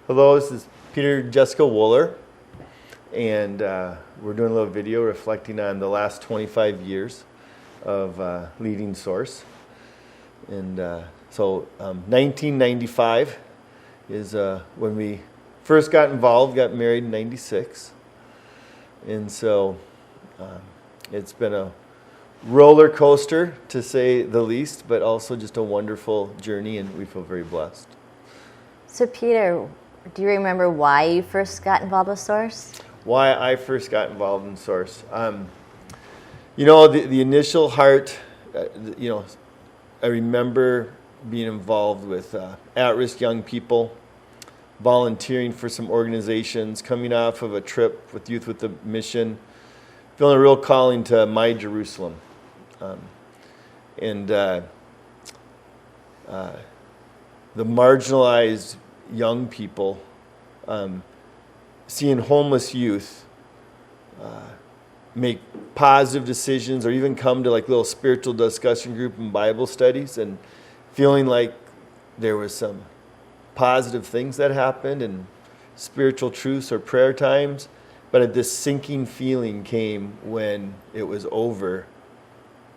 Hello, this is Peter and Jessica Wohler, and we're doing a little video reflecting on the last 25 years of leading Source. And 1995 is when we first got involved, got married in 96. And so it's been a roller coaster, to say the least, but also just a wonderful journey, and we feel very blessed. So Peter, do you remember why you first got involved with Source? Why I first got involved in Source. The initial heart, I remember being involved with at-risk young people, volunteering for some organizations, coming off of a trip with Youth with a Mission, feeling a real calling to my Jerusalem. The marginalized young people, seeing homeless youth make positive decisions or even come to like little spiritual discussion group and Bible studies, and feeling like there was some positive things that happened and spiritual truths or prayer times, but this sinking feeling came when it was over,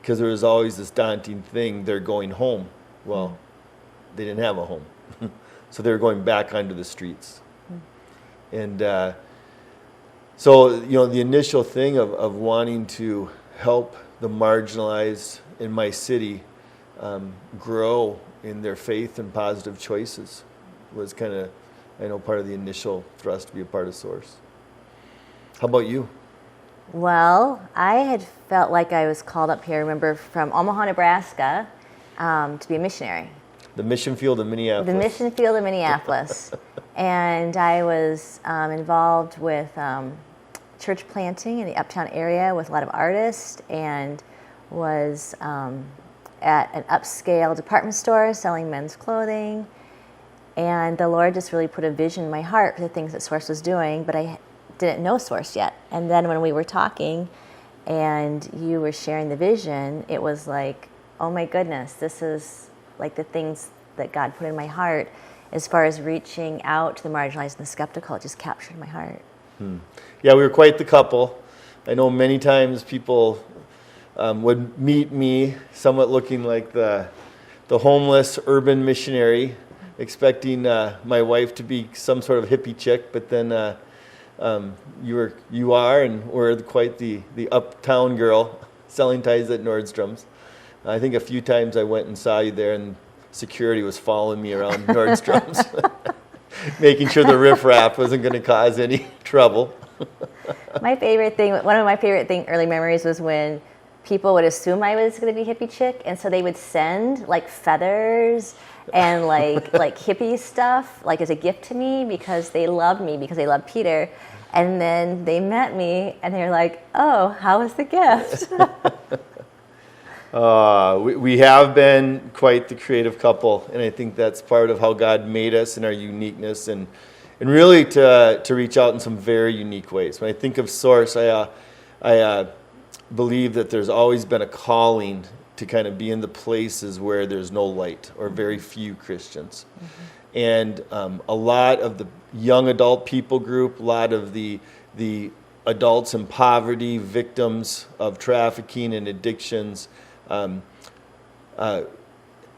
because there was always this daunting thing, they're going home. Well, they didn't have a home. So they were going back onto the streets. And the initial thing of wanting to help the marginalized in my city grow in their faith and positive choices was kind of, part of the initial thrust to be a part of Source. How about you? Well, I had felt like I was called up here, I remember, from Omaha, Nebraska, to be a missionary. The mission field of Minneapolis. The mission field of Minneapolis. And I was involved with church planting in the uptown area with a lot of artists, and was at an upscale department store selling men's clothing. And the Lord just really put a vision in my heart for the things that Source was doing, but I didn't know Source yet. And then when we were talking and you were sharing the vision, it was like, oh my goodness, this is like the things that God put in my heart as far as reaching out to the marginalized and the skeptical. It just captured my heart. Yeah, we were quite the couple. I know many times people would meet me somewhat looking like the homeless urban missionary, expecting my wife to be some sort of hippie chick, but then you are and were quite the uptown girl selling ties at Nordstrom's. I think a few times I went and saw you there, and security was following me around Nordstrom's, making sure the riffraff wasn't going to cause any trouble. One of my favorite early memories was when people would assume I was going to be hippie chick, and so they would send like feathers and like hippie stuff like as a gift to me because they loved me, because they loved Peter. And then they met me and they were like, "Oh, how was the gift?" We have been quite the creative couple, and I think that's part of how God made us and our uniqueness, and really to reach out in some very unique ways. When I think of Source, I believe that there's always been a calling to kind of be in the places where there's no light or very few Christians. Mm-hmm. And a lot of the young adult people group, a lot of the adults in poverty, victims of trafficking and addictions,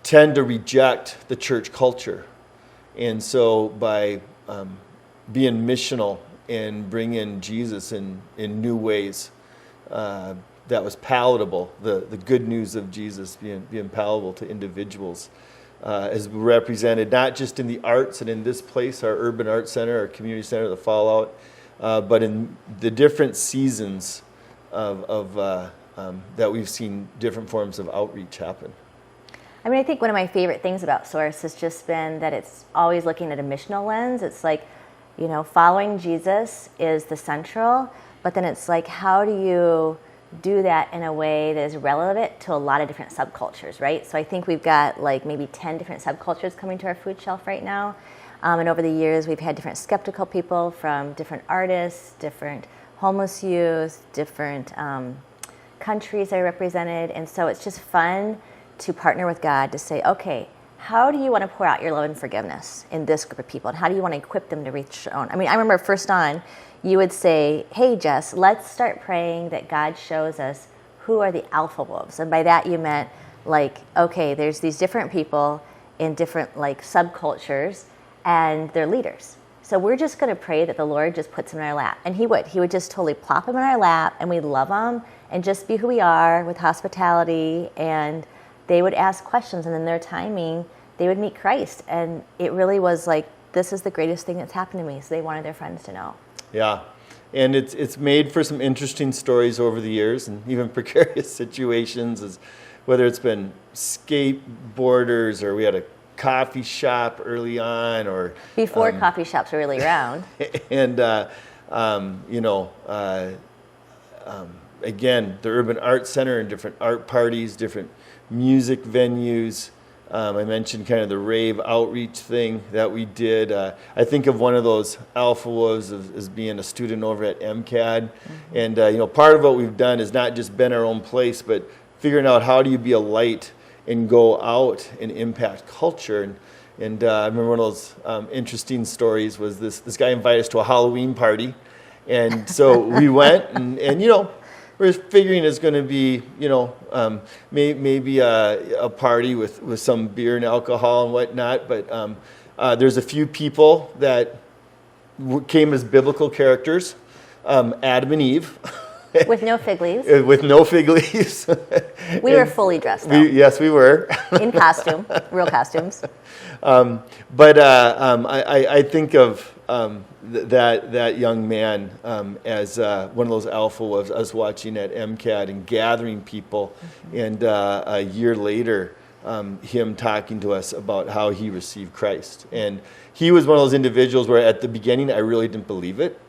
tend to reject the church culture. And so by being missional and bringing Jesus in new ways, that was palatable, the good news of Jesus being palatable to individuals, is represented not just in the arts and in this place, our urban art center, our community center, the Fallout, but in the different seasons of that we've seen different forms of outreach happen. I mean, I think one of my favorite things about Source has just been that it's always looking at a missional lens. It's like, following Jesus is the central, but then it's like, how do you do that in a way that is relevant to a lot of different subcultures, right? So I think we've got like maybe 10 different subcultures coming to our food shelf right now. And over the years, we've had different skeptical people from different artists, different homeless youth, different countries that are represented. And so it's just fun to partner with God to say, okay, how do you want to pour out your love and forgiveness in this group of people? And how do you want to equip them to reach their own? I mean, I remember first on, you would say, hey, Jess, let's start praying that God shows us who are the alpha wolves. And by that you meant, like, okay, there's these different people in different, like, subcultures, and they're leaders. So we're just going to pray that the Lord just puts them in our lap. And he would just totally plop them in our lap, and we'd love them and just be who we are with hospitality. And they would ask questions, and in their timing, they would meet Christ. And it really was like, this is the greatest thing that's happened to me. So they wanted their friends to know. Yeah. And it's made for some interesting stories over the years, and even precarious situations, as whether it's been skateboarders, or we had a coffee shop early on, or before coffee shops were really around. And again, the Urban Art Center and different art parties, different music venues. I mentioned kind of the rave outreach thing that we did. I think of one of those alpha wolves as being a student over at MCAD. Mm-hmm. And part of what we've done is not just been our own place, but figuring out how do you be a light and go out and impact culture. And I remember one of those interesting stories was this guy invited us to a Halloween party. And so we went, and we're figuring it's going to be, maybe a party with some beer and alcohol and whatnot. But there's a few people that came as biblical characters, Adam and Eve. With no fig leaves. With no fig leaves. We were fully dressed, though. Yes, we were. In costume, real costumes. But I think of that young man as one of those alpha wolves. I was watching at MCAD and gathering people, and a year later, him talking to us about how he received Christ. And he was one of those individuals where at the beginning I really didn't believe it.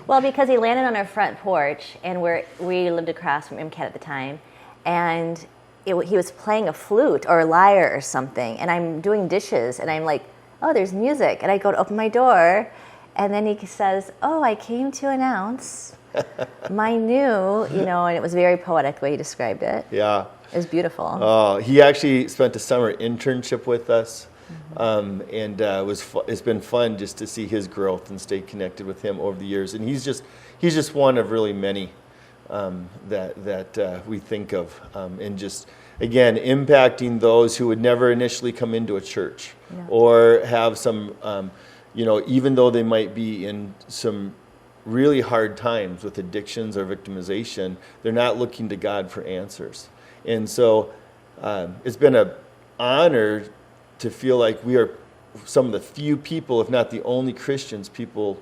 Well, because he landed on our front porch, and we lived across from MCAT at the time, and he was playing a flute or a lyre or something, and I'm doing dishes, and I'm like, oh, there's music, and I go to open my door, and then he says, oh, I came to announce my new, and it was very poetic the way he described it. Yeah. It was beautiful. Oh, he actually spent a summer internship with us. And it's been fun just to see his growth and stay connected with him over the years. And he's just one of really many that we think of, and just again impacting those who would never initially come into a church, or have some, even though they might be in some really hard times with addictions or victimization, they're not looking to God for answers. And so it's been an honor to feel like we are some of the few people, if not the only Christians people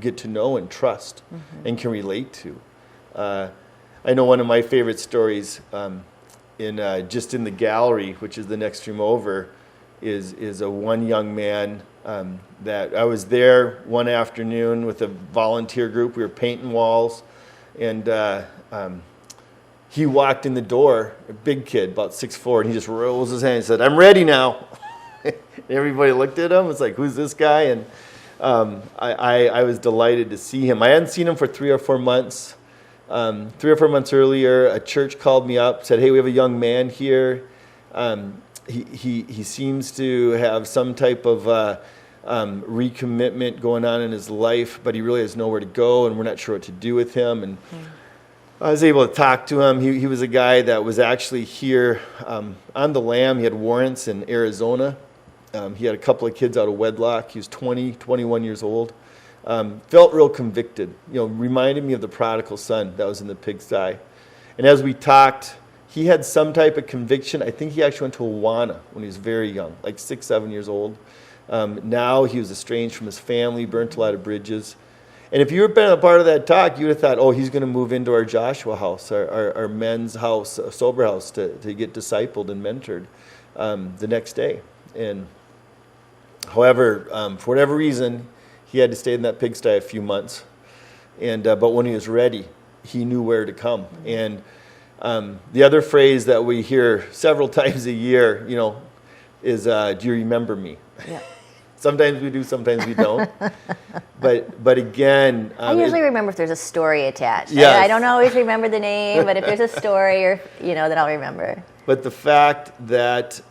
get to know and trust and can relate to. I know one of my favorite stories in the gallery, which is the next room over, is a one young man that I was there one afternoon with a volunteer group. We were painting walls, and he walked in the door, a big kid, about 6'4", and he just rolls his hand and said, "I'm ready now." Everybody looked at him. It's like, who's this guy? And I was delighted to see him. I hadn't seen him for 3 or 4 months. 3 or 4 months earlier, a church called me up, said, "Hey, we have a young man here. He seems to have some type of recommitment going on in his life, but he really has nowhere to go, and we're not sure what to do with him." And I was able to talk to him. He was a guy that was actually here on the lam. He had warrants in Arizona. He had a couple of kids out of wedlock. He was 21 years old. Felt real convicted. Reminded me of the prodigal son that was in the pigsty. And as we talked, he had some type of conviction. I think he actually went to Awana when he was very young, like 6, 7 years old. Now he was estranged from his family, burnt a lot of bridges. And if you had been a part of that talk, you would have thought, oh, he's going to move into our Joshua house, our men's house, sober house, to get discipled and mentored the next day. And however, for whatever reason, he had to stay in that pigsty a few months. And but when he was ready, he knew where to come. And the other phrase that we hear several times a year, is, "Do you remember me?" Yeah. Sometimes we do, sometimes we don't. But again, I usually remember if there's a story attached. Yes. I don't always remember the name, but if there's a story, or then I'll remember. But the fact that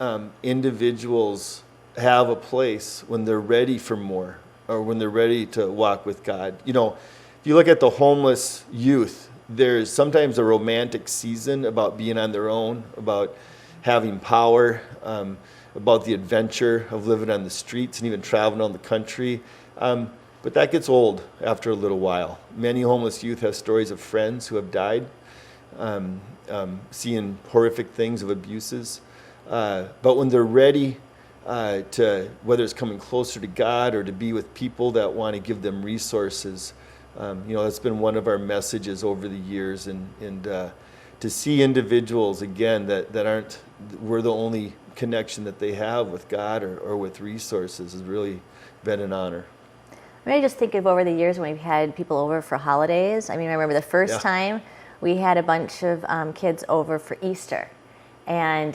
individuals have a place when they're ready for more, or when they're ready to walk with God. You know, if you look at the homeless youth, there's sometimes a romantic season about being on their own, about having power, about the adventure of living on the streets and even traveling around the country. But that gets old after a little while. Many homeless youth have stories of friends who have died, seeing horrific things of abuses. But when they're ready to, whether it's coming closer to God or to be with people that want to give them resources, that's been one of our messages over the years. And to see individuals, again, that aren't, we're the only connection that they have with God or with resources has really been an honor. I mean, I just think of over the years when we've had people over for holidays. I mean, I remember the first time we had a bunch of kids over for Easter. And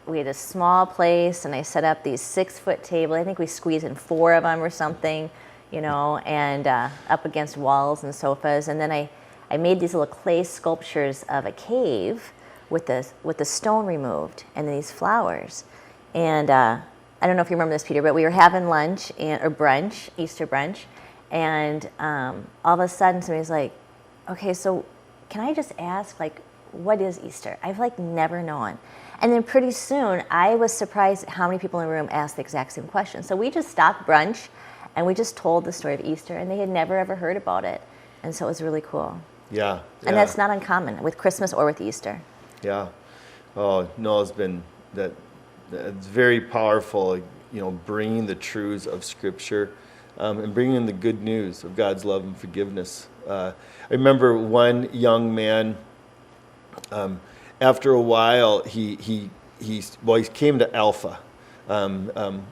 we had a small place, and I set up these 6-foot tables. I think we squeezed in 4 of them or something, and up against walls and sofas. And then I made these little clay sculptures of a cave with the stone removed and these flowers. And I don't know if you remember this, Peter, but we were having lunch or brunch, Easter brunch, and all of a sudden somebody's like, okay, so can I just ask, what is Easter? I've never known. And then pretty soon I was surprised at how many people in the room asked the exact same question. So we just stopped brunch and we just told the story of Easter, and they had never ever heard about it. And so it was really cool. Yeah. And that's not uncommon with Christmas or with Easter. Yeah. Oh, no, it's been that. It's very powerful, bringing the truths of Scripture and bringing the good news of God's love and forgiveness. I remember one young man. After a while, he came to Alpha.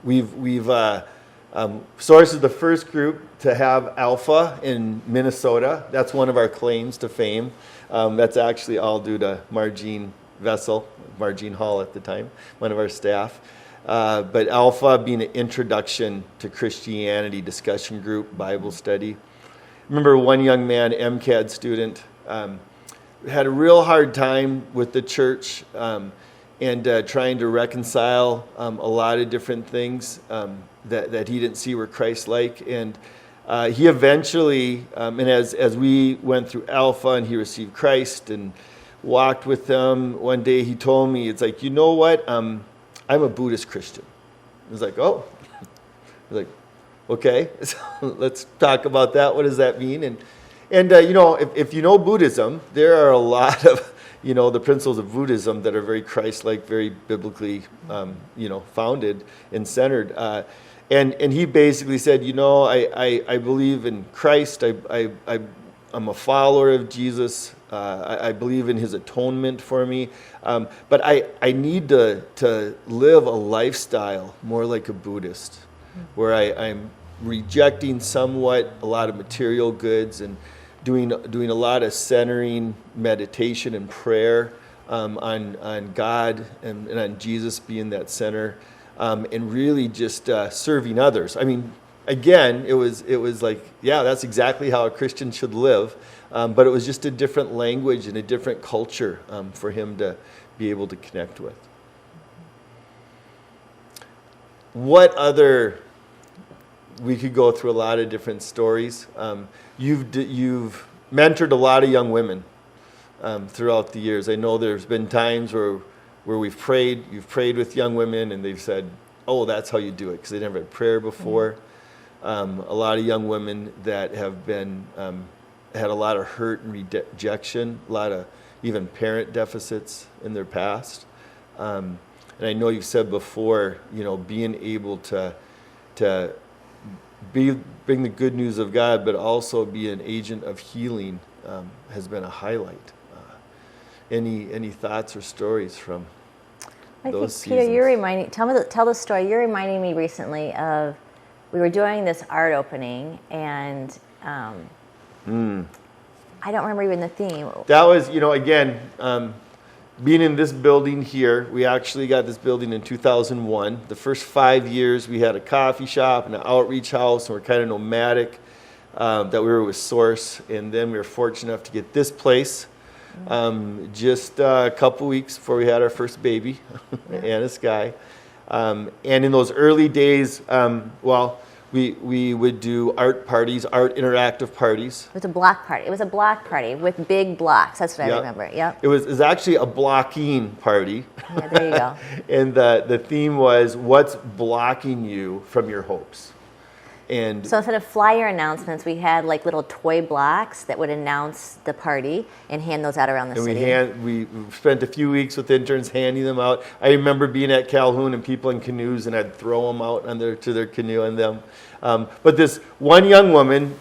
We've Source is the first group to have Alpha in Minnesota. That's one of our claims to fame. That's actually all due to Margene Hall at the time, one of our staff. But Alpha being an introduction to Christianity discussion group, Bible study. Remember one young man, MCAD student, had a real hard time with the church and trying to reconcile a lot of different things that he didn't see were Christ-like. And he eventually, and as we went through Alpha and he received Christ and walked with them, one day he told me, it's like, you know what, I'm a Buddhist Christian. I was like, oh. I was like, okay, so let's talk about that. What does that mean? And if you know Buddhism, there are a lot of, the principles of Buddhism that are very Christ-like, very biblically, founded and centered. And he basically said, I believe in Christ. I'm a follower of Jesus. I believe in his atonement for me. But I need to live a lifestyle more like a Buddhist, where I'm rejecting somewhat a lot of material goods and doing a lot of centering meditation and prayer on God and on Jesus being that center, and really just serving others. I mean, again, it was like, yeah, that's exactly how a Christian should live, but it was just a different language and a different culture for him to be able to connect with. What other? We could go through a lot of different stories. You've mentored a lot of young women throughout the years. I know there's been times where you've prayed with young women and they've said, oh, that's how you do it, because they never had prayer before. Mm-hmm. A lot of young women that have been had a lot of hurt and rejection, a lot of even parent deficits in their past. And I know you've said before, being able to bring the good news of God, but also be an agent of healing has been a highlight. Any thoughts or stories from those seasons? Peter, tell the story. You're reminding me recently of, we were doing this art opening, and I don't remember even the theme. That was, again, being in this building here. We actually got this building in 2001. The first 5 years we had a coffee shop and an outreach house, and we're kind of nomadic, that we were with Source. And then we were fortunate enough to get this place just a couple weeks before we had our first baby, Anna Sky. And in those early days, we would do art parties, art interactive parties. It was a block party. It was a block party with big blocks. That's what I remember. Yep. It was actually a blocking party. Yeah, there you go. And the theme was, what's blocking you from your hopes? And so instead of flyer announcements, we had like little toy blocks that would announce the party and hand those out around the city. We spent a few weeks with interns handing them out. I remember being at Calhoun and people in canoes, and I'd throw them out to their canoe and them. But this one young woman,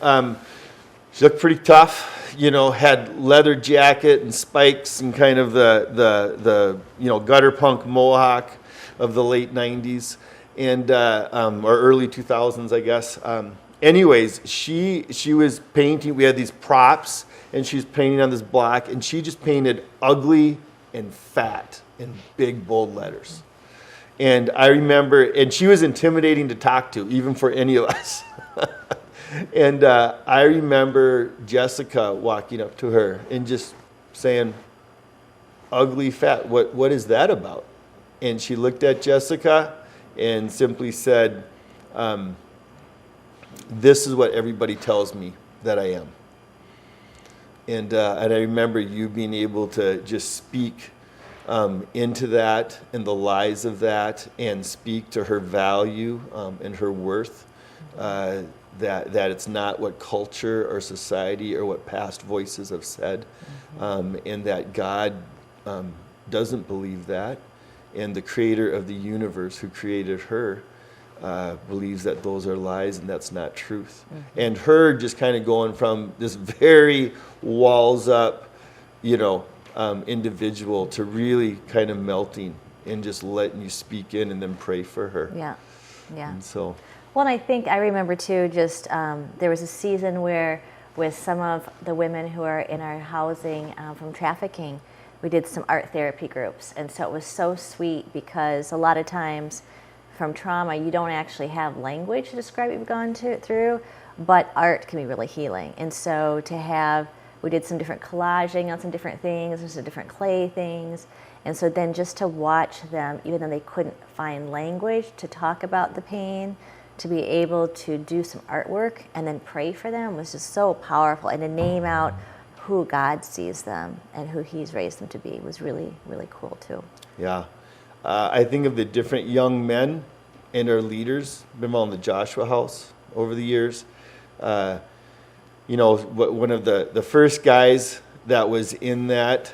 she looked pretty tough, had leather jacket and spikes and kind of the gutter punk mohawk of the late 90s. And or early 2000s, I guess. Anyways, she was painting. We had these props, and she was painting on this block, and she just painted ugly and fat in big, bold letters. And I remember, and she was intimidating to talk to, even for any of us. And I remember Jessica walking up to her and just saying, "Ugly, fat, what is that about?" And she looked at Jessica and simply said, "This is what everybody tells me that I am." And I remember you being able to just speak into that and the lies of that, and speak to her value and her worth, that it's not what culture or society or what past voices have said, and that God doesn't believe that. And the creator of the universe who created her believes that those are lies and that's not truth. Mm-hmm. And her just kind of going from this very walls up, individual to really kind of melting and just letting you speak in and then pray for her. Yeah, yeah. And so. Well, and I remember too, just there was a season where with some of the women who are in our housing from trafficking, we did some art therapy groups. And so it was so sweet because a lot of times from trauma, you don't actually have language to describe what you've gone through, but art can be really healing. And so we did some different collaging on some different things, there's some different clay things. And so then just to watch them, even though they couldn't find language to talk about the pain, to be able to do some artwork and then pray for them was just so powerful. And to name out who God sees them and who He's raised them to be was really, really cool too. Yeah. I think of the different young men and our leaders, been on the Joshua House over the years. One of the first guys that was in that,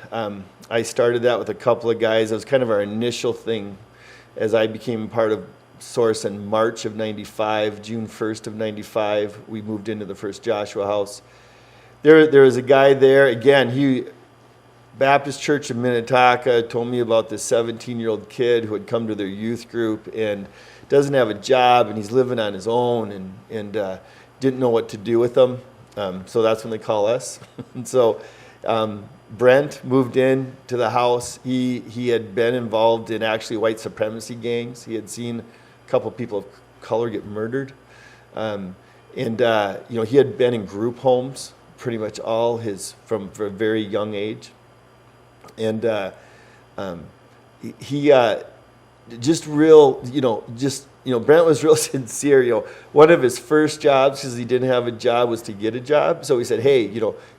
I started that with a couple of guys. It was kind of our initial thing as I became part of Source in March of 95, June 1st of 95. We moved into the first Joshua House. There was a guy there, again, Baptist Church in Minnetonka told me about this 17-year-old kid who had come to their youth group and doesn't have a job, and he's living on his own and didn't know what to do with them. So that's when they call us. And so Brent moved in to the house. He had been involved in actually white supremacy gangs. He had seen a couple people of color get murdered. He had been in group homes pretty much all from a very young age. And Brent was real sincere. One of his first jobs, because he didn't have a job, was to get a job. So he said, "Hey,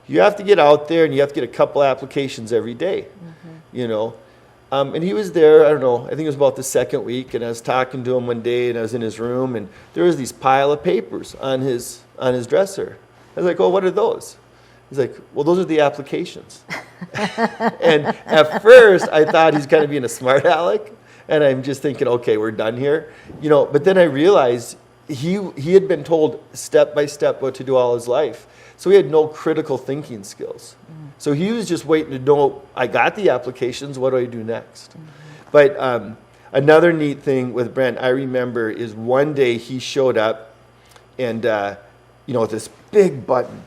you have to get out there and you have to get a couple applications every day." Mm-hmm. And he was there, I don't know, I think it was about the second week, and I was talking to him one day, and I was in his room, and there was these pile of papers on his dresser. I was like, "Oh, what are those?" He's like, "Well, those are the applications." And at first, I thought he's kind of being a smart aleck, and I'm just thinking, okay, we're done here. But then I realized he had been told step by step what to do all his life. So he had no critical thinking skills. Mm-hmm. So he was just waiting to know, I got the applications, what do I do next? Mm-hmm. But another neat thing with Brent, I remember, is one day he showed up and, with this big button.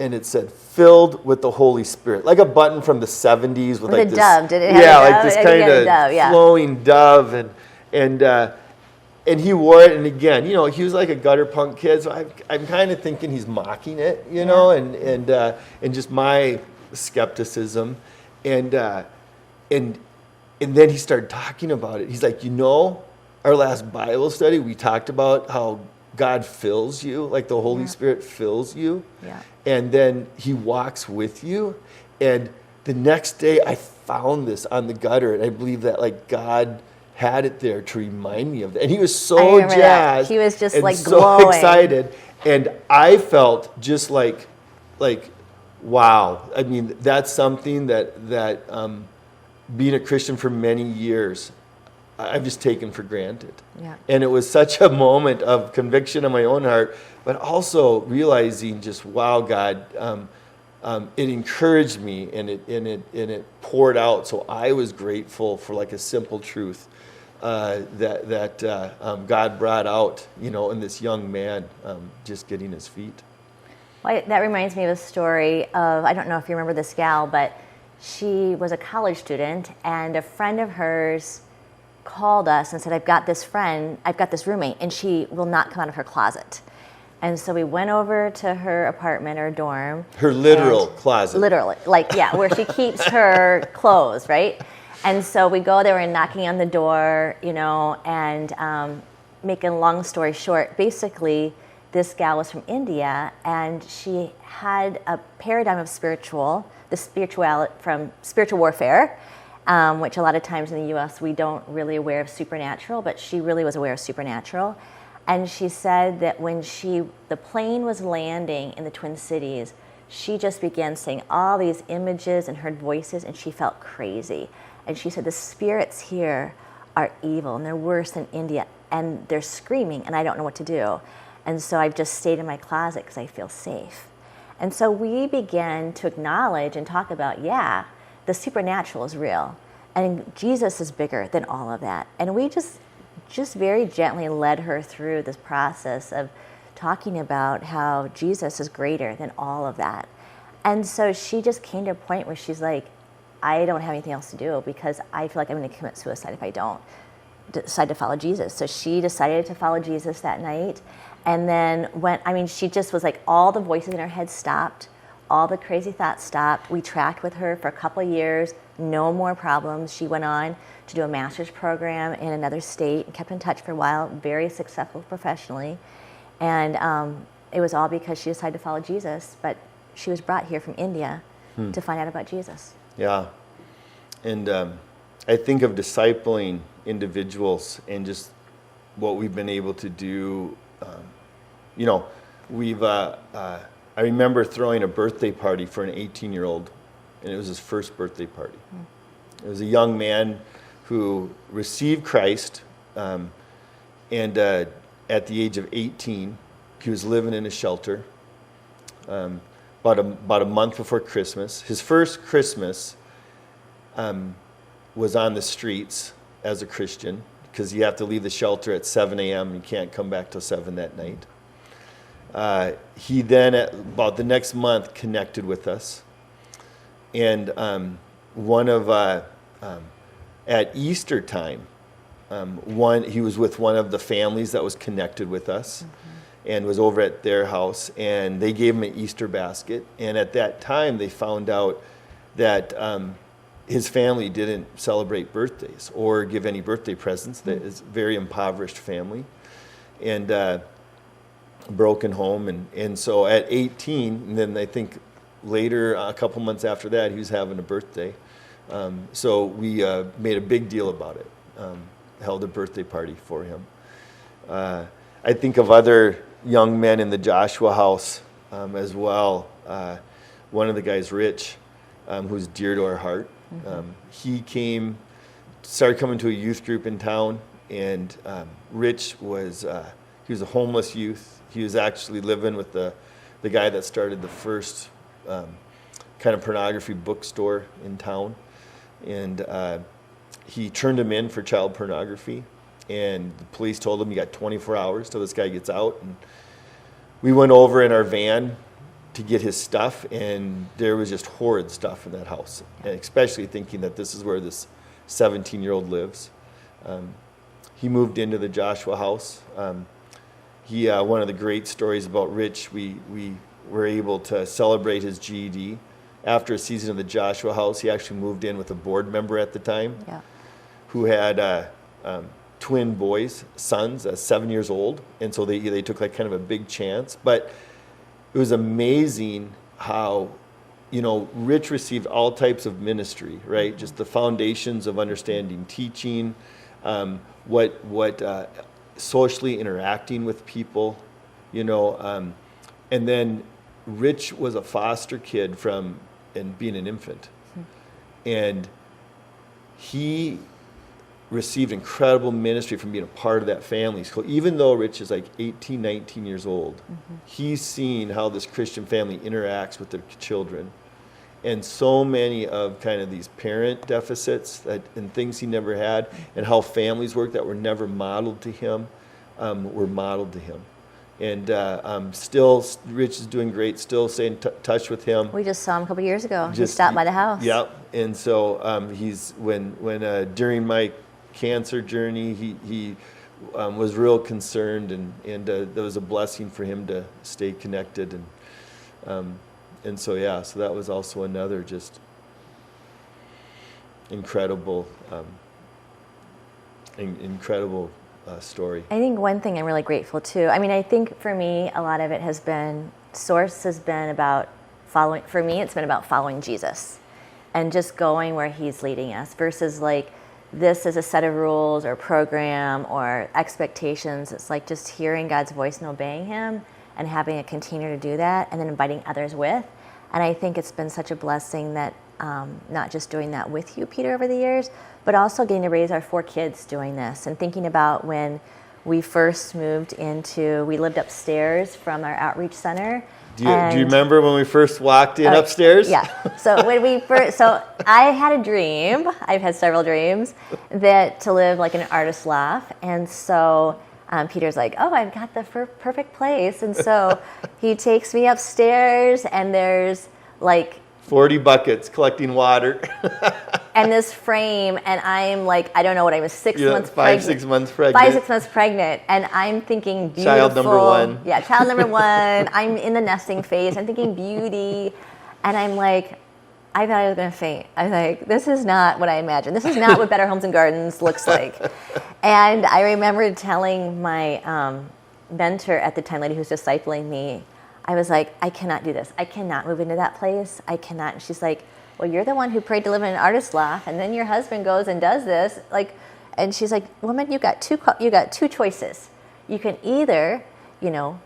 And it said, "Filled with the Holy Spirit," like a button from the 70s with like a this dove. Did it have a dove? Like this kind of flowing dove, and he wore it. And again, he was like a gutter punk kid, so I'm kind of thinking he's mocking it, and just my skepticism, and then he started talking about it. He's like, our last Bible study, we talked about how God fills you, like the Holy Spirit fills you. Yeah. And then he walks with you. And the next day I found this on the gutter, and I believe that like God had it there to remind me of that. And he was so jazzed. That. He was just and like so glowing. excited. And I felt just like wow. I mean, that's something that being a Christian for many years, I've just taken for granted. Yeah. And it was such a moment of conviction in my own heart, but also realizing just, wow, God, it encouraged me and it poured out. So I was grateful for like a simple truth that God brought out, in this young man just getting his feet. Well, that reminds me of a story of, I don't know if you remember this gal, but she was a college student, and a friend of hers called us and said, I've got this roommate, and she will not come out of her closet. And so we went over to her apartment or dorm. Her literal closet. Literally, where she keeps her clothes, right? And so we go there and knocking on the door, and making a long story short, basically, this gal was from India, and she had a paradigm of spiritual warfare, which a lot of times in the U.S. we don't really aware of supernatural, but she really was aware of supernatural. And she said that when the plane was landing in the Twin Cities, she just began saying all these images and heard voices, and she felt crazy. And she said, the spirits here are evil, and they're worse than India, and they're screaming, and I don't know what to do. And so I've just stayed in my closet because I feel safe. And so we began to acknowledge and talk about, the supernatural is real, and Jesus is bigger than all of that. And we just very gently led her through this process of talking about how Jesus is greater than all of that. And so she just came to a point where she's like, I don't have anything else to do because I feel like I'm going to commit suicide if I don't decide to follow Jesus. So she decided to follow Jesus that night. And then she just was like, all the voices in her head stopped. All the crazy thoughts stopped. We tracked with her for a couple of years, no more problems. She went on to do a master's program in another state and kept in touch for a while, very successful professionally. And it was all because she decided to follow Jesus, but she was brought here from India to find out about Jesus. Yeah. And I think of discipling individuals and just what we've been able to do. I remember throwing a birthday party for an 18-year-old, and it was his first birthday party. It was a young man who received Christ, and at the age of 18, he was living in a shelter. About a month before Christmas, his first Christmas was on the streets as a Christian, because you have to leave the shelter at 7 a.m. You can't come back till 7 that night. He then, about the next month, connected with us. And at Easter time, he was with one of the families that was connected with us and was over at their house. And they gave him an Easter basket. And at that time, they found out that his family didn't celebrate birthdays or give any birthday presents. That is a very impoverished family. And broken home, and so at 18, and then I think later, a couple months after that, he was having a birthday. So we made a big deal about it, held a birthday party for him. I think of other young men in the Joshua house as well. One of the guys, Rich, who's dear to our heart, he started coming to a youth group in town, and Rich was he was a homeless youth. He was actually living with the guy that started the first kind of pornography bookstore in town. And he turned him in for child pornography. And the police told him, you got 24 hours till this guy gets out. And we went over in our van to get his stuff, and there was just horrid stuff in that house. And especially thinking that this is where this 17-year-old lives. He moved into the Joshua house. One of the great stories about Rich, we were able to celebrate his GED after a season of the Joshua House, he actually moved in with a board member at the time, Yeah. who had twin boys, sons, 7 years old, and so they took like kind of a big chance. But it was amazing how, Rich received all types of ministry, right? Mm-hmm. Just the foundations of understanding teaching, what socially interacting with people, and then Rich was a foster kid and being an infant, and he received incredible ministry from being a part of that family. So even though Rich is like 18, 19 years old, he's seen how this Christian family interacts with their children. And so many of kind of these parent deficits and things he never had, and how families work that were never modeled to him, were modeled to him. And still, Rich is doing great, still staying in touch with him. We just saw him a couple years ago. He stopped by the house. Yep. And so he's when during my cancer journey, he was real concerned, and there was a blessing for him to stay connected, and so so that was also another just incredible story. I think one thing I'm really grateful too. I mean, I think for me, a lot of it has been about following. For me, it's been about following Jesus, and just going where He's leading us, versus like this is a set of rules or program or expectations. It's like just hearing God's voice and obeying Him, and having a container to do that, and then inviting others with. And I think it's been such a blessing that not just doing that with you, Peter, over the years, but also getting to raise our 4 kids doing this, and thinking about when we first moved we lived upstairs from our outreach center. Do you remember when we first walked in upstairs? Yeah. So when I had a dream. I've had several dreams to live like in an artist loft, and so Peter's like, "Oh, I've got the perfect place," and so he takes me upstairs, and there's like 40 buckets collecting water. And this frame, and I'm like, I don't know what I was, 6 months pregnant. 5, 6 months pregnant. 5, 6 months pregnant, and I'm thinking beautiful. Child number 1. Yeah, child number 1. I'm in the nesting phase. I'm thinking beauty, and I'm like, I thought I was going to faint. I was like, this is not what I imagined. This is not what Better Homes and Gardens looks like. And I remember telling my mentor at the time, lady who was discipling me, I was like, I cannot do this. I cannot move into that place. I cannot. And she's like, well, you're the one who prayed to live in an artist loft, and then your husband goes and does this. And she's like, woman, you got two choices. You can either,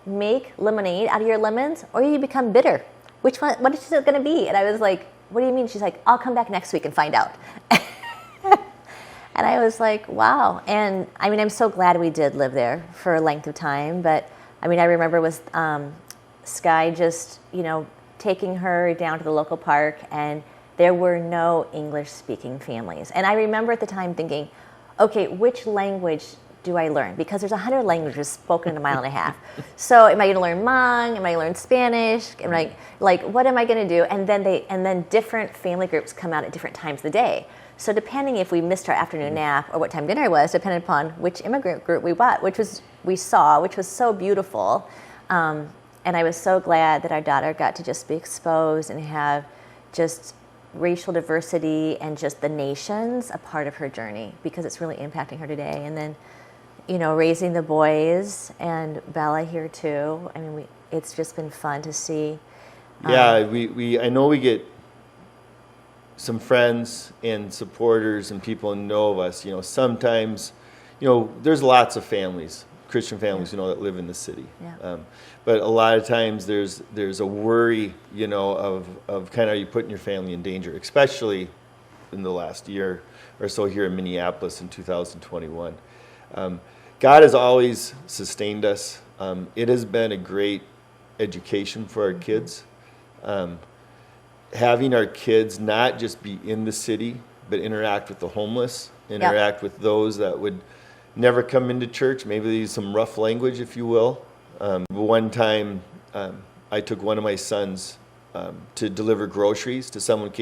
make lemonade out of your lemons, or you become bitter. Which one? What is it going to be? And I was like, what do you mean? She's like, I'll come back next week and find out. And I was like, wow. And I mean, I'm so glad we did live there for a length of time. But I mean, I remember with Sky just, taking her down to the local park, and there were no English-speaking families. And I remember at the time thinking, okay, which language do I learn? Because there's 100 languages spoken in a mile and a half. So am I going to learn Hmong? Am I going to learn Spanish? Am I what am I going to do? And then different family groups come out at different times of the day. So depending if we missed our afternoon nap or what time dinner was, depended upon which immigrant group we saw, which was so beautiful. And I was so glad that our daughter got to just be exposed and have just racial diversity and just the nations a part of her journey, because it's really impacting her today. And then, raising the boys and Bella here too. I mean, it's just been fun to see. I know we get some friends and supporters and people know of us. Sometimes, there's lots of families, Christian families, that live in the city. Yeah. But a lot of times there's a worry, of kind of, are you putting your family in danger, especially in the last year or so here in Minneapolis in 2021. God has always sustained us. It has been a great education for our kids. Having our kids not just be in the city, but interact with the homeless, interact with those that would never come into church, maybe use some rough language, if you will. One time, I took one of my sons to deliver groceries to someone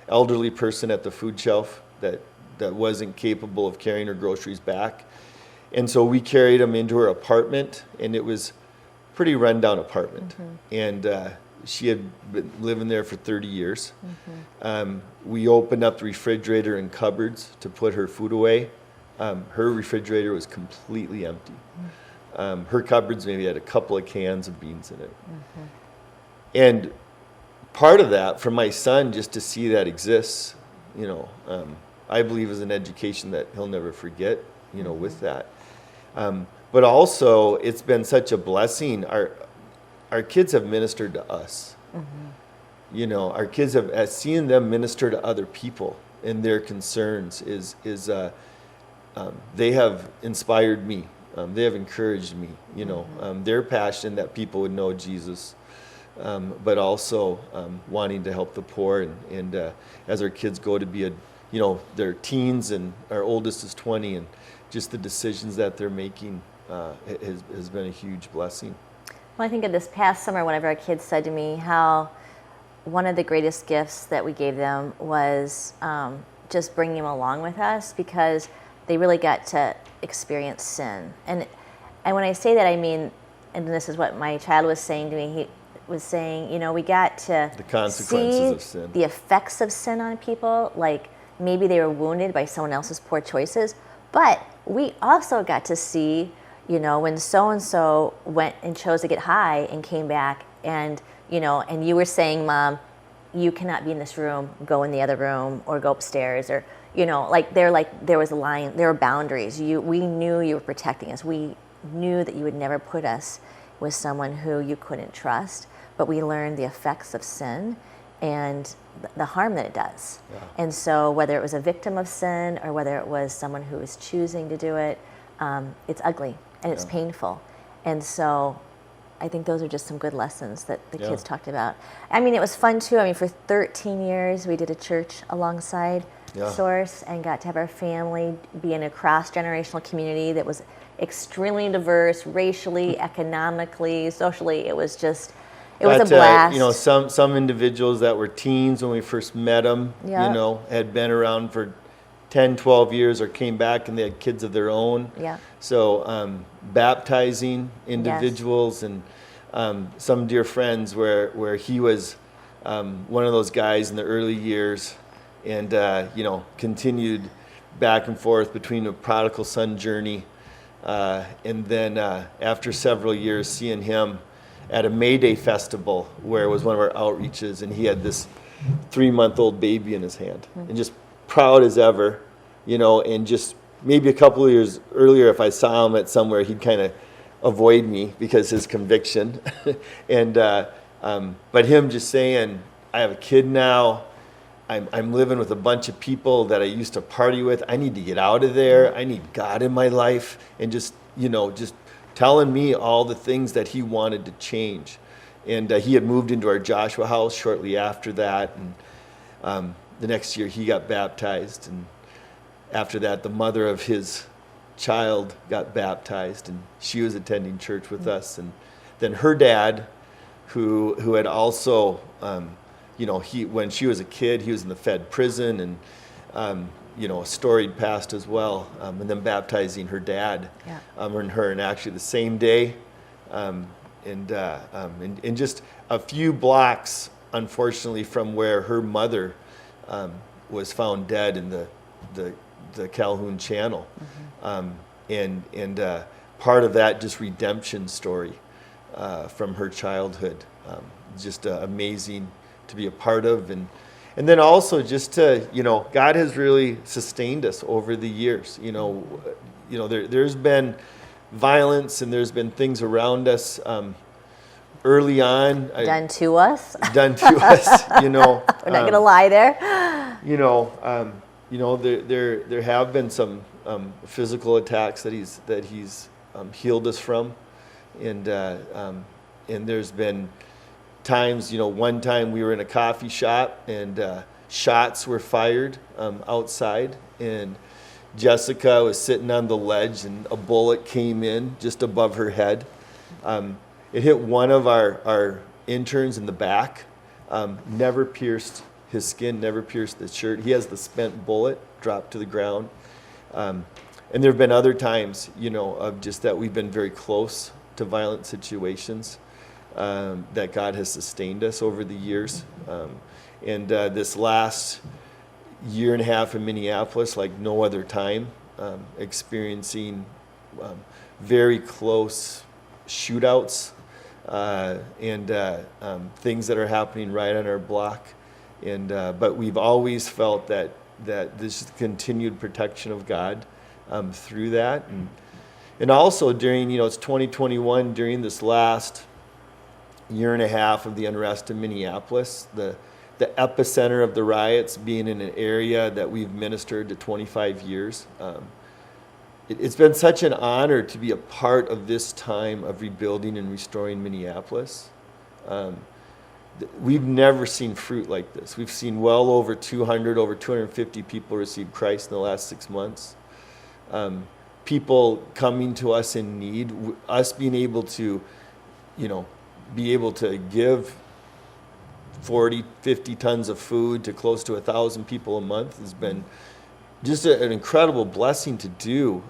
elderly person at the food shelf that wasn't capable of carrying her groceries back. And so we carried him into her apartment, and it was pretty rundown apartment. And she had been living there for 30 years. We opened up the refrigerator and cupboards to put her food away. Her refrigerator was completely empty. Her cupboards maybe had a couple of cans of beans in it. And part of that, for my son, just to see that exists, I believe is an education that he'll never forget, with that. But also, it's been such a blessing. Our kids have ministered to us. Our kids have seeing them minister to other people and their concerns they have inspired me. They have encouraged me. They're passionate that people would know Jesus, but also wanting to help the poor. And as our kids go to be they're teens, and our oldest is 20, and just the decisions that they're making has been a huge blessing. Well, I think of this past summer, one of our kids said to me how one of the greatest gifts that we gave them was just bringing them along with us, because they really got to experience sin. And when I say that, I mean, and this is what my child was saying to me, he was saying, we got to the consequences see of sin, the effects of sin on people, like maybe they were wounded by someone else's poor choices, but we also got to see, when so-and-so went and chose to get high and came back, and and you were saying, Mom, you cannot be in this room, go in the other room, or go upstairs, or there was a line, there were boundaries. We knew you were protecting us. We knew that you would never put us with someone who you couldn't trust, but we learned the effects of sin and the harm that it does. Yeah. And so whether it was a victim of sin or whether it was someone who was choosing to do it, it's ugly and it's painful. And so I think those are just some good lessons that the kids talked about. I mean, it was fun too. I mean, for 13 years, we did a church alongside Source and got to have our family be in a cross-generational community that was extremely diverse, racially, economically, socially. It was a blast. Some individuals that were teens when we first met them, had been around for 10, 12 years or came back and they had kids of their own. Yeah. So baptizing individuals and some dear friends where he was one of those guys in the early years and, continued back and forth between a prodigal son journey. And then after several years, seeing him at a May Day festival where it was one of our outreaches, and he had this 3-month-old baby in his hand, and just proud as ever, and just maybe a couple of years earlier, if I saw him at somewhere, he'd kind of avoid me because his conviction, and but him just saying, I have a kid now, I'm living with a bunch of people that I used to party with, I need to get out of there, I need God in my life, and just telling me all the things that he wanted to change. And he had moved into our Joshua house shortly after that, and the next year he got baptized, and after that the mother of his child got baptized, and she was attending church with us. And then her dad, who had also, when she was a kid, he was in the Fed prison, and a storied past as well, and then baptizing her dad, and her, and actually the same day, and just a few blocks, unfortunately, from where her mother was found dead in the Calhoun Channel, and part of that just redemption story from her childhood, just amazing to be a part of. And then also just to, God has really sustained us over the years. There's been violence and there's been things around us early on. Done to us. We're not going to lie there. There have been some physical attacks that he's healed us from, and there's been times, one time we were in a coffee shop and shots were fired outside, and Jessica was sitting on the ledge and a bullet came in just above her head. It hit one of our interns in the back, never pierced his skin, never pierced the shirt. He has the spent bullet dropped to the ground. And there have been other times, of just that we've been very close to violent situations, that God has sustained us over the years. And this last year and a half in Minneapolis, like no other time, experiencing very close shootouts and things that are happening right on our block. And but we've always felt that this continued protection of God through that, and also during, it's 2021, during this last year and a half of the unrest in Minneapolis, the epicenter of the riots being in an area that we've ministered to 25 years. It's been such an honor to be a part of this time of rebuilding and restoring Minneapolis. We've never seen fruit like this. We've seen well over 250 people receive Christ in the last 6 months. People coming to us in need, us being able to, give 40, 50 tons of food to close to 1,000 people a month has been just an incredible blessing to do.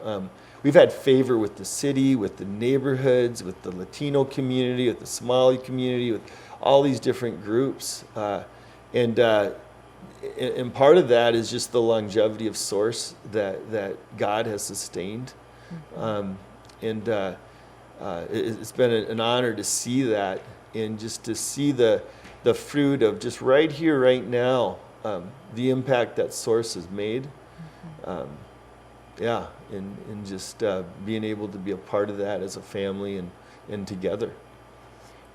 We've had favor with the city, with the neighborhoods, with the Latino community, with the Somali community, with all these different groups. And part of that is just the longevity of source that God has sustained. It's been an honor to see that, and just to see the fruit of just right here, right now, the impact that source has made. And just being able to be a part of that as a family and together.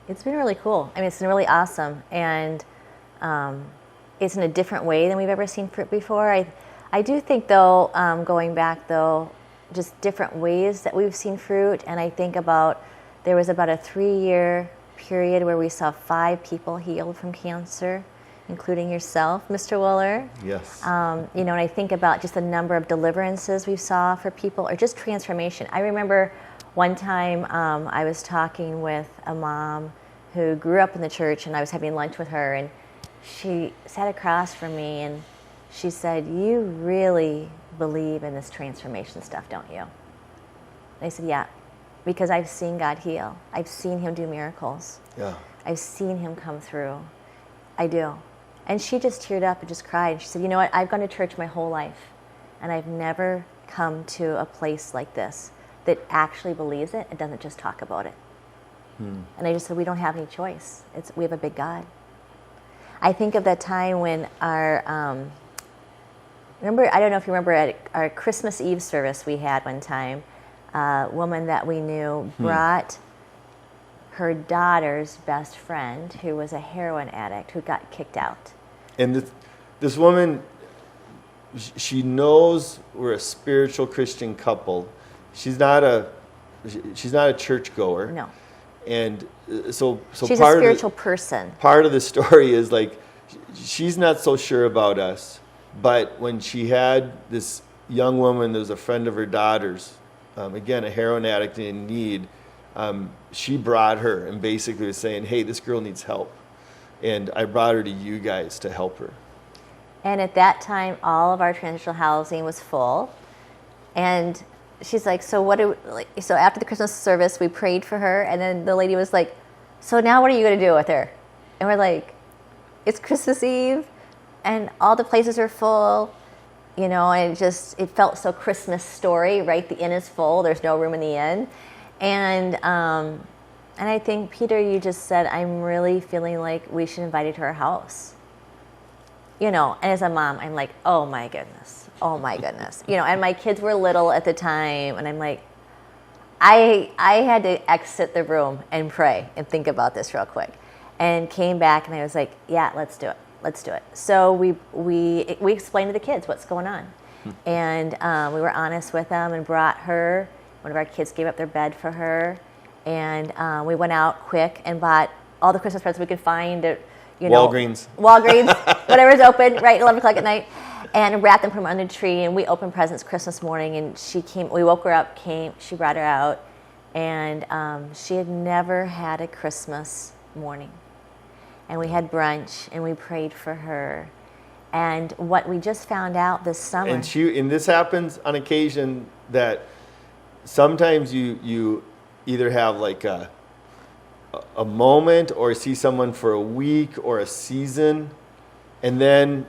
It's been really cool. I mean, it's been really awesome, and it's in a different way than we've ever seen fruit before. I do think, though, going back, though, just different ways that we've seen fruit, and I think there was about a 3-year period where we saw 5 people healed from cancer, including yourself, Mr. Wohler. Yes. And I think about just the number of deliverances we saw for people, or just transformation. I remember one time I was talking with a mom who grew up in the church, and I was having lunch with her, and she sat across from me, and she said, "You really believe in this transformation stuff, don't you?" And I said, "Yeah, because I've seen God heal. I've seen him do miracles. Yeah. I've seen him come through. I do." And she just teared up and just cried. She said, "You know what? I've gone to church my whole life, and I've never come to a place like this that actually believes it and doesn't just talk about it." And I just said, we don't have any choice. We have a big God. I think of that time when I don't know if you remember at our Christmas Eve service we had one time, a woman that we knew brought her daughter's best friend, who was a heroin addict, who got kicked out. And this woman, she knows we're a spiritual Christian couple. She's not a churchgoer. No. And so she's a spiritual person. Part of the story is like she's not so sure about us, but when she had this young woman that was a friend of her daughter's, again a heroin addict in need, she brought her and basically was saying, "Hey, this girl needs help, and I brought her to you guys to help her." And at that time, all of our transitional housing was full, and she's like, "So so after the Christmas service, we prayed for her, and then the lady was like, "So now what are you going to do with her?" And we're like, "It's Christmas Eve, and all the places are full, and it felt so Christmas story, right? The inn is full. There's no room in the inn." And I think, Peter, you just said, I'm really feeling like we should invite her to our house. And as a mom, I'm like, oh my goodness. And my kids were little at the time, and I'm like, I had to exit the room and pray and think about this real quick, and came back, and I was like, yeah, let's do it. So we explained to the kids what's going on, and we were honest with them and brought her. One of our kids gave up their bed for her, and we went out quick and bought all the Christmas presents we could find at, Walgreens, whatever's open, right, 11 o'clock at night, and wrapped them from under the tree, and we opened presents Christmas morning, and she came, we woke her up, she brought her out, and she had never had a Christmas morning. And we had brunch, and we prayed for her. And what we just found out this summer... And this happens on occasion, that sometimes you either have like a moment or see someone for a week or a season, and then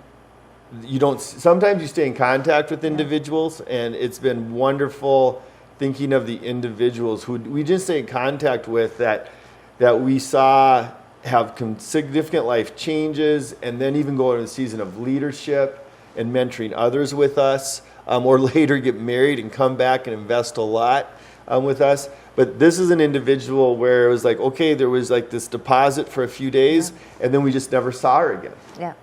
you don't. Sometimes you stay in contact with individuals, and it's been wonderful thinking of the individuals who we just stay in contact with that we saw have significant life changes, and then even go into a season of leadership and mentoring others with us, or later get married and come back and invest a lot with us. But this is an individual where it was like, okay, there was like this deposit for a few days, and then we just never saw her again. Yeah.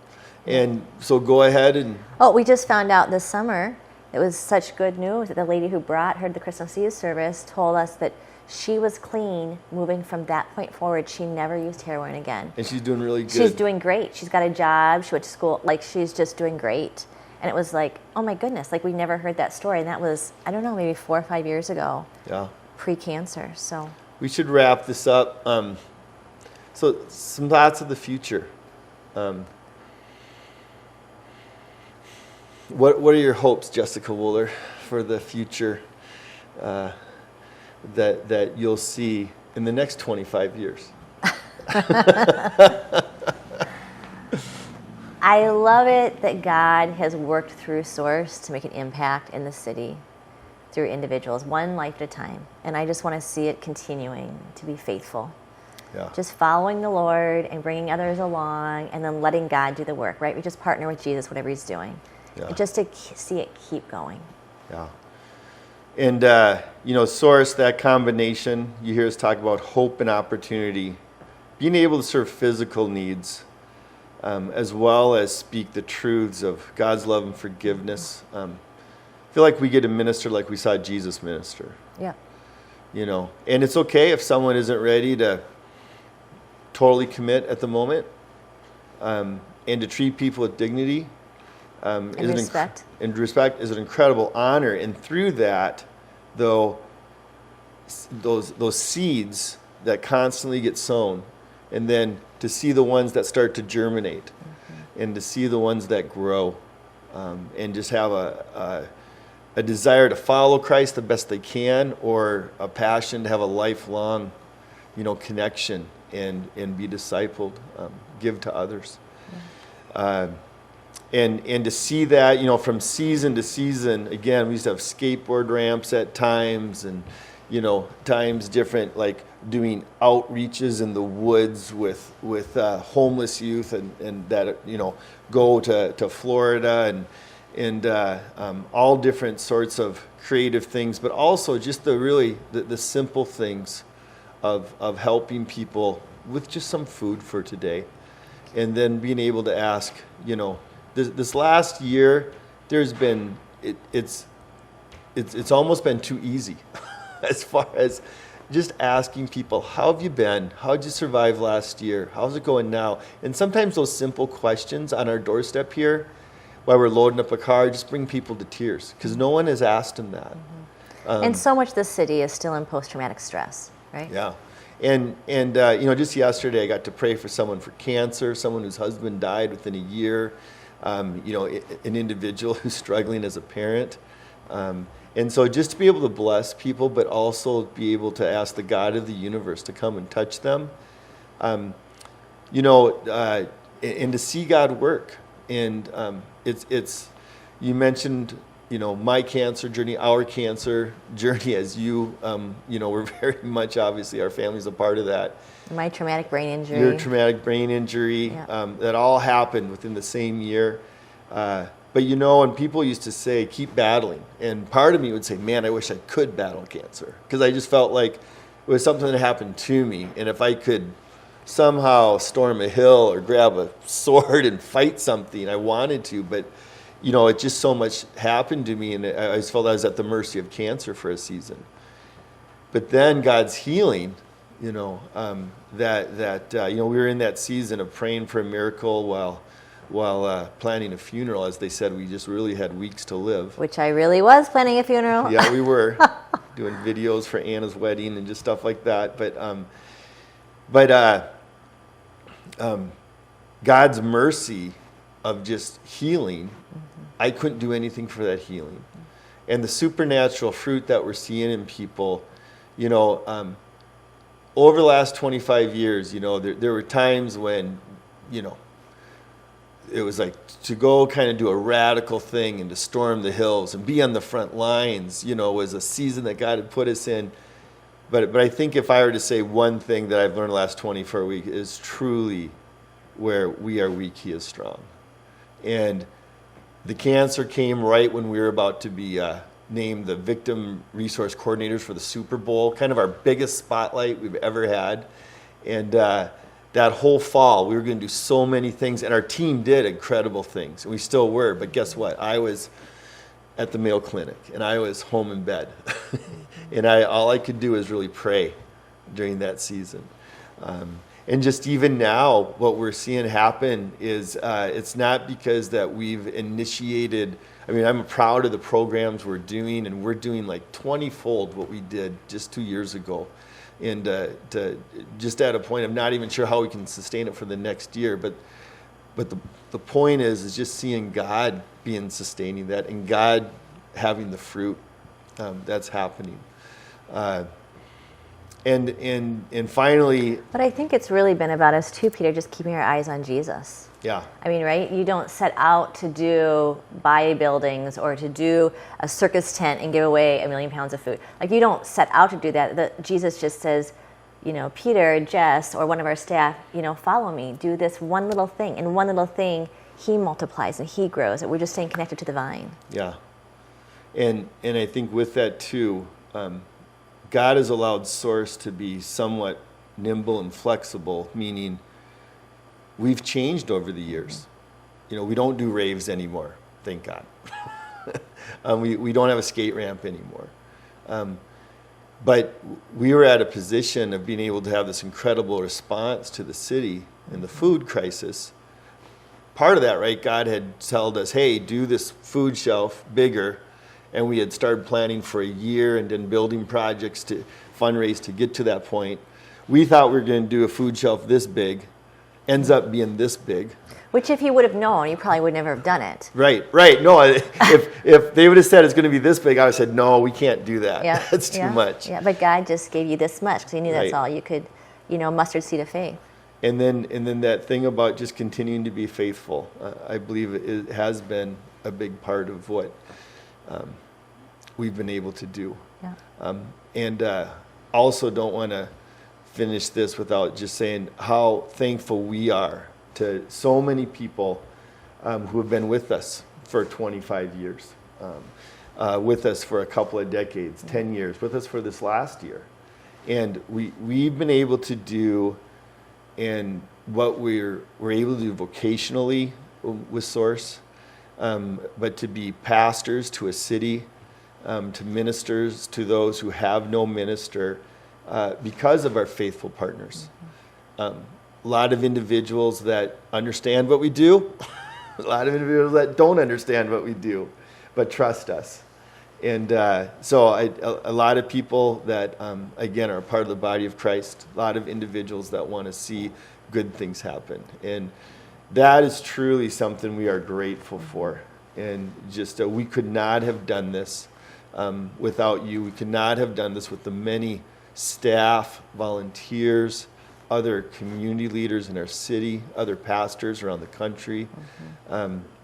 And so go ahead and... Oh, we just found out this summer, it was such good news that the lady who brought her to the Christmas Eve service told us that she was clean moving from that point forward. She never used heroin again. And she's doing really good. She's doing great. She's got a job. She went to school. Like, she's just doing great. And it was like, oh my goodness, like we never heard that story. And that was, I don't know, maybe 4 or 5 years ago. Yeah. Pre-cancer, so. We should wrap this up. So some thoughts of the future. What are your hopes, Jessica Wohler, for the future that you'll see in the next 25 years? I love it that God has worked through Source to make an impact in the city through individuals, one life at a time. And I just want to see it continuing to be faithful. Yeah. Just following the Lord and bringing others along, and then letting God do the work, right? We just partner with Jesus, whatever he's doing. Yeah. And just to see it keep going. Yeah. And, Source, that combination, you hear us talk about hope and opportunity, being able to serve physical needs, as well as speak the truths of God's love and forgiveness. I feel like we get to minister like we saw Jesus minister. Yeah. And it's okay if someone isn't ready to totally commit at the moment, and to treat people with dignity. And respect. And respect is an incredible honor. And through that, though, those seeds that constantly get sown, and then to see the ones that start to germinate, and to see the ones that grow, and just have a desire to follow Christ the best they can, or a passion to have a lifelong, connection and be discipled, give to others. And to see that, from season to season, again, we used to have skateboard ramps at times, and, times different, like doing outreaches in the woods with homeless youth, and that, go to Florida, and all different sorts of creative things, but also just the simple things of helping people with just some food for today. And then being able to ask, this last year, there's been, it's almost been too easy as far as just asking people, how have you been? How did you survive last year? How's it going now? And sometimes those simple questions on our doorstep here, while we're loading up a car, just bring people to tears, because no one has asked them that. And so much of the city is still in post-traumatic stress, right? Yeah. And just yesterday I got to pray for someone for cancer, someone whose husband died within a year, an individual who's struggling as a parent. And so just to be able to bless people, but also be able to ask the God of the universe to come and touch them, and to see God work. And it's you mentioned, my cancer journey, our cancer journey, as we're very much, obviously, our family's a part of that. My traumatic brain injury. Your traumatic brain injury, Yeah. That all happened within the same year. But and people used to say, keep battling. And part of me would say, man, I wish I could battle cancer. Because I just felt like it was something that happened to me. And if I could somehow storm a hill or grab a sword and fight something, I wanted to. But, it just so much happened to me. And I just felt I was at the mercy of cancer for a season. But then God's healing, we were in that season of praying for a miracle while planning a funeral. As they said, we just really had weeks to live. Which I really was planning a funeral. Yeah, we were doing videos for Anna's wedding and just stuff like that. But God's mercy of just healing, I couldn't do anything for that healing. And the supernatural fruit that we're seeing in people, You know, over the last 25 years, you know, there were times when, you know, it was like to go kind of do a radical thing and to storm the hills and be on the front lines, you know, was a season that God had put us in. But I think if I were to say one thing that I've learned the last 24 weeks is truly where we are weak, he is strong. And the cancer came right when we were about to be named the Victim Resource Coordinators for the Super Bowl, kind of our biggest spotlight we've ever had. And that whole fall, we were going to do so many things, and our team did incredible things, and we still were. But guess what? I was at the Mayo Clinic, and I was home in bed. And all I could do was really pray during that season. And just even now, what we're seeing happen is it's not because that we've initiated. I mean, I'm proud of the programs we're doing, and we're doing like 20-fold what we did just 2 years ago. And just at a point, I'm not even sure how we can sustain it for the next year. But the point is just seeing God being sustaining that, and God having the fruit that's happening. And finally... But I think it's really been about us too, Peter, just keeping our eyes on Jesus. Yeah. I mean, right? You don't set out to do bodybuildings or to do a circus tent and give away 1 million pounds of food. Like, you don't set out to do that. Jesus just says, you know, Peter, Jess, or one of our staff, you know, follow me. Do this one little thing. And one little thing, he multiplies and he grows. And we're just staying connected to the vine. Yeah. And I think with that too, God has allowed Source to be somewhat nimble and flexible, meaning we've changed over the years. You know, we don't do raves anymore, thank God. We don't have a skate ramp anymore. But we were at a position of being able to have this incredible response to the city and the food crisis. Part of that, right, God had told us, hey, do this food shelf bigger. And we had started planning for a year and then building projects to fundraise to get to that point. We thought we were going to do a food shelf this big. Ends up being this big. Which if you would have known, you probably would never have done it. Right. No, if they would have said it's going to be this big, I would have said, no, we can't do that. Yeah, that's too much. Yeah, but God just gave you this much because he knew that's all you could, you know, mustard seed of faith. And then that thing about just continuing to be faithful, I believe it has been a big part of what we've been able to do. Yeah. And also don't want to finish this without just saying how thankful we are to so many people who have been with us for 25 years, with us for a couple of decades, 10 years, with us for this last year. And we've been able to do, and what we're able to do vocationally with Source, but to be pastors to a city, to ministers to those who have no minister, because of our faithful partners. A lot of individuals that understand what we do, a lot of individuals that don't understand what we do, but trust us. And so a lot of people that, again, are part of the body of Christ, a lot of individuals that want to see good things happen. And that is truly something we are grateful for. And just we could not have done this without you. We could not have done this with the many staff, volunteers, other community leaders in our city, other pastors around the country,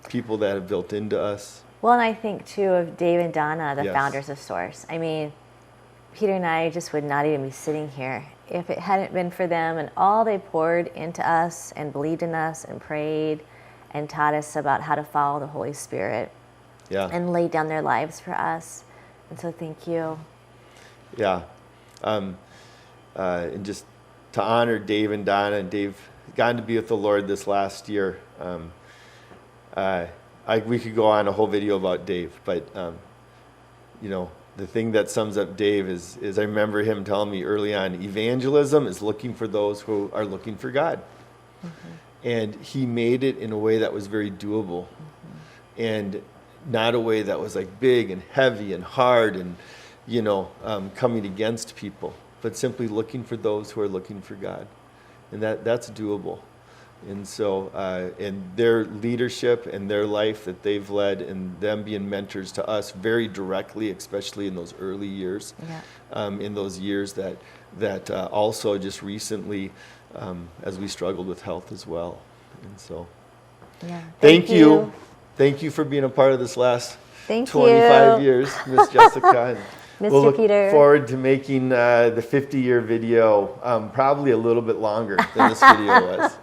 people that have built into us. Well, and I think, too, of Dave and Donna, the Yes. founders of Source. I mean, Peter and I just would not even be sitting here if it hadn't been for them and all they poured into us and believed in us and prayed and taught us about how to follow the Holy Spirit and laid down their lives for us. And so thank you. Yeah. And just to honor Dave and Donna, and Dave got to be with the Lord this last year. We could go on a whole video about Dave, but you know, the thing that sums up Dave is I remember him telling me early on, evangelism is looking for those who are looking for God. And he made it in a way that was very doable, and not a way that was like big and heavy and hard and, you know, coming against people, but simply looking for those who are looking for God. And that's doable. And so, in their leadership and their life that they've led, and them being mentors to us very directly, especially in those early years, in those years that also just recently, as we struggled with health as well. And so, thank you. Thank you for being a part of this last 25 years, Miss Jessica. And Mr. we'll look Peter. forward to making the 50-year video probably a little bit longer than this video was.